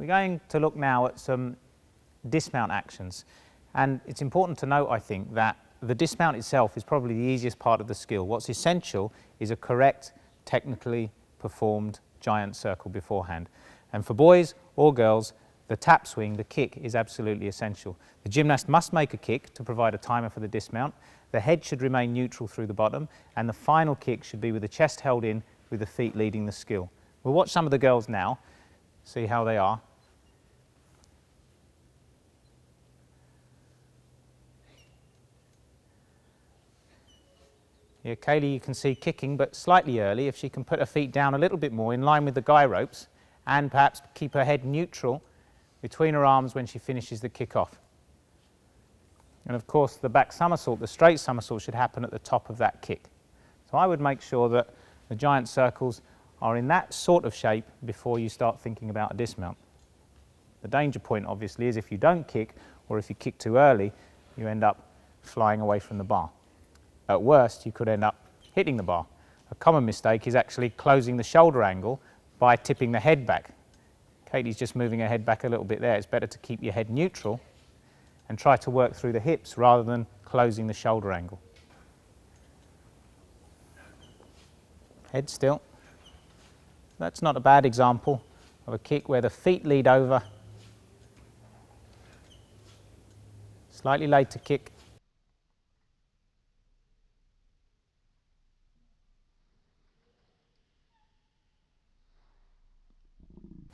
We're going to look now at some dismount actions, and it's important to note, I think, that the dismount itself is probably the easiest part of the skill. What's essential is a correct, technically performed giant circle beforehand. And for boys or girls, the tap swing, the kick, is absolutely essential. The gymnast must make a kick to provide a timer for the dismount. The head should remain neutral through the bottom, and the final kick should be with the chest held in, with the feet leading the skill. We'll watch some of the girls now, see how they are. Here, Kaylee, you can see kicking, but slightly early. If she can put her feet down a little bit more in line with the guy ropes, and perhaps keep her head neutral between her arms when she finishes the kick off. And of course, the back somersault, the straight somersault, should happen at the top of that kick. So I would make sure that the giant circles are in that sort of shape before you start thinking about a dismount. The danger point, obviously, is if you don't kick, or if you kick too early, you end up flying away from the bar. At worst, you could end up hitting the bar. A common mistake is actually closing the shoulder angle by tipping the head back. Katie's just moving her head back a little bit there. It's better to keep your head neutral and try to work through the hips rather than closing the shoulder angle. Head still. That's not a bad example of a kick where the feet lead over. Slightly later kick.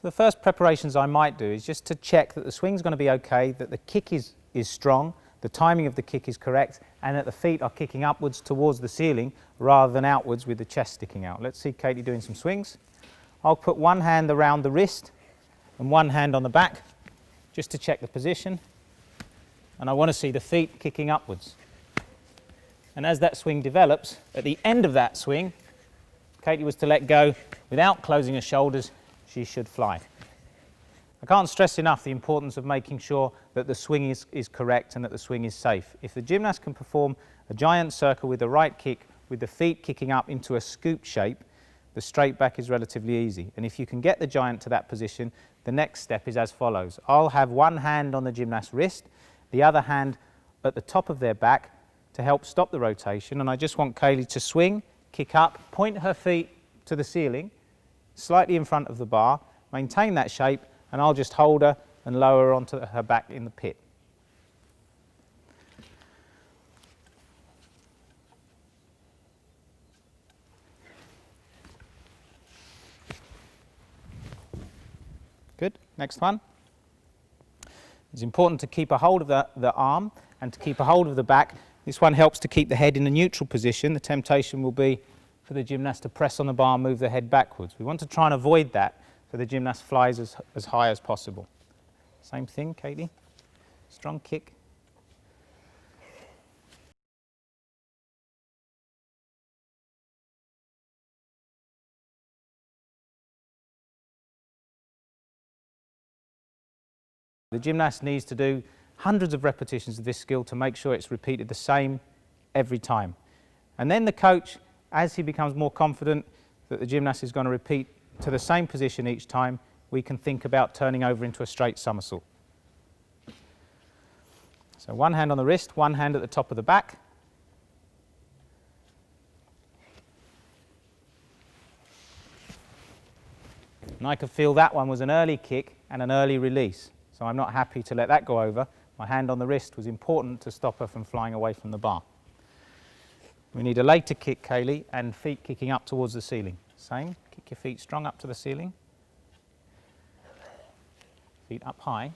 The first preparations I might do is just to check that the swing's going to be okay, that the kick is strong, the timing of the kick is correct, and that the feet are kicking upwards towards the ceiling rather than outwards with the chest sticking out. Let's see Katie doing some swings. I'll put one hand around the wrist and one hand on the back just to check the position, and I want to see the feet kicking upwards. And as that swing develops, at the end of that swing, Katie was to let go without closing her shoulders. She should fly. I can't stress enough the importance of making sure that the swing is correct and that the swing is safe. If the gymnast can perform a giant circle with the right kick, with the feet kicking up into a scoop shape, the straight back is relatively easy. And if you can get the giant to that position, the next step is as follows. I'll have one hand on the gymnast's wrist, the other hand at the top of their back to help stop the rotation. And I just want Kaylee to swing, kick up, point her feet to the ceiling, slightly in front of the bar, maintain that shape, and I'll just hold her and lower her onto her back in the pit. Good. Next one. It's important to keep a hold of the arm and to keep a hold of the back. This one helps to keep the head in a neutral position. The temptation will be for the gymnast to press on the bar and move the head backwards. We want to try and avoid that so the gymnast flies as high as possible. Same thing, Katie. Strong kick. The gymnast needs to do hundreds of repetitions of this skill to make sure it's repeated the same every time. And then the coach, as he becomes more confident that the gymnast is going to repeat to the same position each time, we can think about turning over into a straight somersault. So one hand on the wrist, one hand at the top of the back. And I could feel that one was an early kick and an early release. So I'm not happy to let that go over. My hand on the wrist was important to stop her from flying away from the bar. We need a later kick, Kaylee, and feet kicking up towards the ceiling. Same, kick your feet strong up to the ceiling. Feet up high.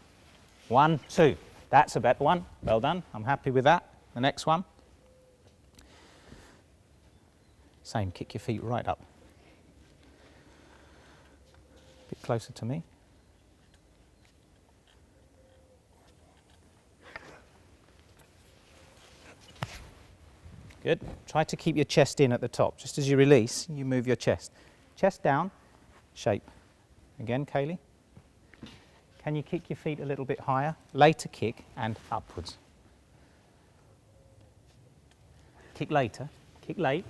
1, 2. That's a better one. Well done. I'm happy with that. The next one. Same, kick your feet right up. A bit closer to me. Good. Try to keep your chest in at the top. Just as you release, you move your chest. Chest down, shape. Again, Kaylee. Can you kick your feet a little bit higher? Later kick and upwards. Kick later, kick late.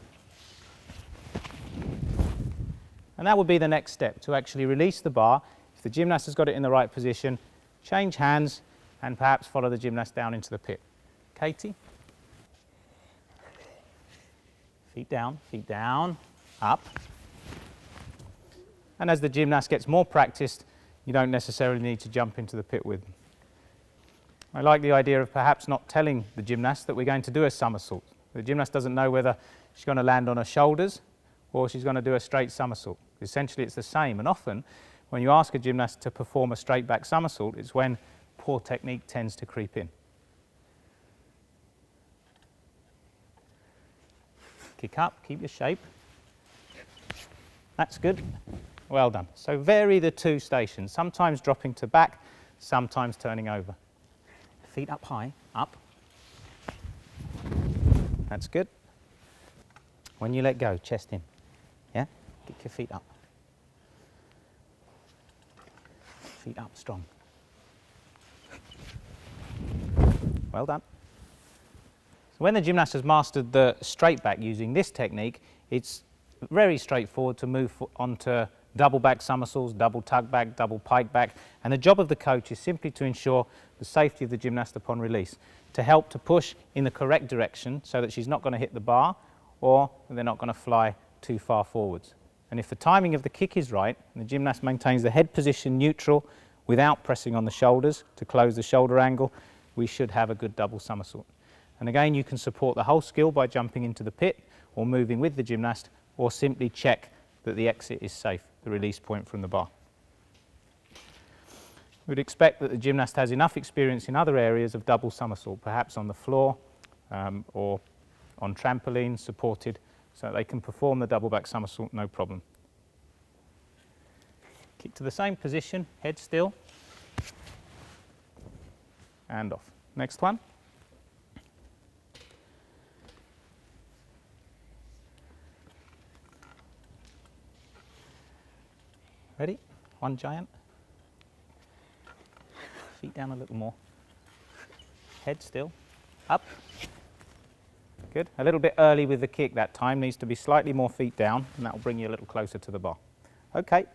And that would be the next step, to actually release the bar. If the gymnast has got it in the right position, change hands and perhaps follow the gymnast down into the pit. Katie? Feet down, up. And as the gymnast gets more practiced, you don't necessarily need to jump into the pit with them. I like the idea of perhaps not telling the gymnast that we're going to do a somersault. The gymnast doesn't know whether she's going to land on her shoulders or she's going to do a straight somersault. Essentially it's the same, and often when you ask a gymnast to perform a straight back somersault, it's when poor technique tends to creep in. Kick up, keep your shape. That's good. Well done. So vary the two stations, sometimes dropping to back, sometimes turning over. Feet up high, up. That's good. When you let go, chest in. Yeah? Kick your feet up. Feet up, strong. Well done. So when the gymnast has mastered the straight back using this technique, it's very straightforward to move onto double back somersaults, double tug back, double pike back, and the job of the coach is simply to ensure the safety of the gymnast upon release, to help to push in the correct direction so that she's not going to hit the bar or they're not going to fly too far forwards. And if the timing of the kick is right and the gymnast maintains the head position neutral without pressing on the shoulders to close the shoulder angle, we should have a good double somersault. And again, you can support the whole skill by jumping into the pit or moving with the gymnast, or simply check that the exit is safe, the release point from the bar. We'd expect that the gymnast has enough experience in other areas of double somersault, perhaps on the floor or on trampolines supported, so that they can perform the double back somersault no problem. Kick to the same position, head still, and off. Next one. Ready? One giant. Feet down a little more. Head still. Up. Good. A little bit early with the kick that time. Needs to be slightly more feet down, and that will bring you a little closer to the bar. Okay.